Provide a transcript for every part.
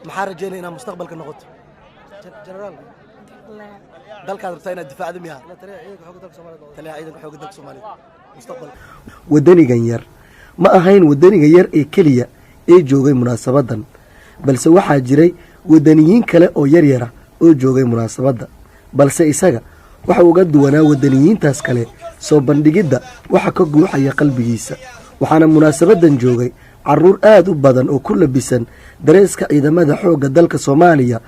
محارة جينا هنا مستقبل كنقط جنرال dalkaad rabtaa inaad difaacdo miyaa taliya ciidanka xoogga dalka Soomaaliya mustaqbal wadanigan yar ma ahayn wadaniga yar ee kaliya ee joogay munaasabadan balse waxaa jiray wadaniyiin kale oo yar yar oo joogay munaasabada balse isaga waxa uu uga duwanaa wadaniyiintaas kale soo bandhigida waxa ka guuxaya qalbigiisa waxaana munaasabadan joogay caruur aad u badan oo ku labisan dareeska ciidamada xoogga dalka Soomaaliya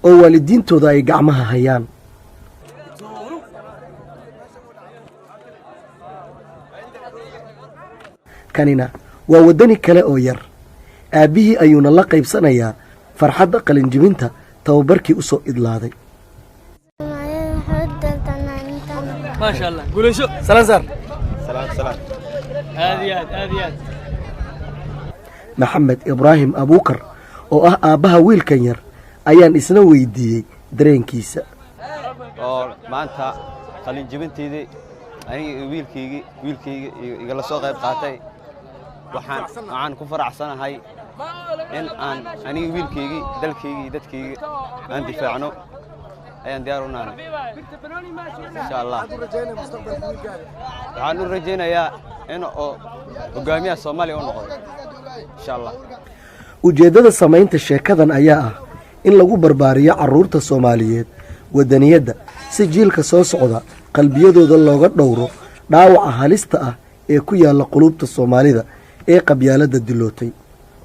oo waalidiintooda ay gacmaha hayaan kanina waa wadani kale oo yar aabihii ayuuna la qaybsanayaa farxadda qalinjibinta tababarkii u soo idlaaday ما شاء الله قولوا شو سلام سلام هذه maxamed ibraahim abuukar oo ah aabbaha wiilkan yar ayaan isna weydiiyey dareenkiisa oo maanta qalin jibinteedii aniga wiilkayga igala soo qayb qaatay waxaan ku faraxsanahay in aan aniga wiilkayga dalkayga dadkayga aan difaacno ayaan diyaar u nahay insha Allah waxaan u rajaynayaa in hogaamiyaha Soomaaliya uu noqdo insha Allah ujeedada samaynta sheekadan ayaa ah in lagu barbaariyo caruurta Soomaaliyeed wadaniyada si jiilka soo socda qalbiyadooda looga dhowro dhaawaca halista ah ee ku yaala qulubta Soomaalida ee qabyaalada dilootay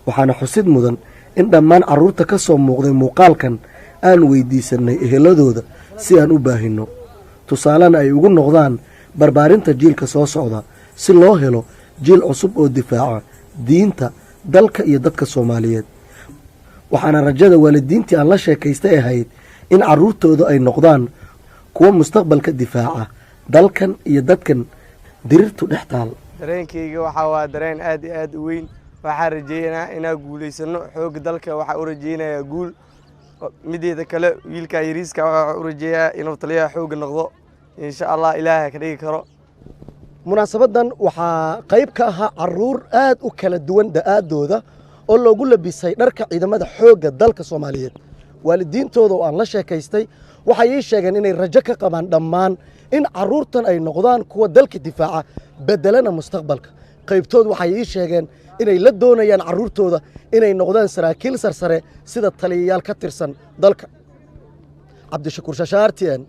waxaana xusid mudan in dhammaan caruurta ka soo muuqday muuqaalkan aan weydiisanay eheladooda si aan u baahino tusaalana ay ugu noqdaan barbaarinta jiilka soo socda si loo helo jiil cusub oo difaaca diinta dalka iyo dadka Soomaaliyeed waxaana rajada waalidiintii aan la sheekaystay ahayd in caruurtooda ay noqdaan kuwa mustaqbalka difaaca dalkan iyo dadkan dirirtu dhextaal dareenkayga waxa waa dareen aad iyo aad u weyn waxaan rajaynayaa inaan guuleysano xoog dalka waxa u rajaynayaa guul mideeda kale wiilka yariiska waxa u rajayaa inuu taliyaha xoog noqdo insha Allah ilaahay ka dhigi karo munaasabadan waxaa qayb ka ahaa caruur aad u kala duwan da'aadooda oo loogu labisay dharka ciidamada xoogga dalka Soomaaliyeed waalidiintooda oo aan la sheekaystay waxay ii sheegeen inay rajo ka qabaan dhammaan in caruurtan ay noqdaan kuwa dalka difaaca bedelana mustaqbalka qaybtood waxay ii sheegeen inay la doonayaan caruurtooda inay noqdaan saraakiil sarsare sida taliyayaal ka tirsan dalka Cabdishakuur Shashaartiyan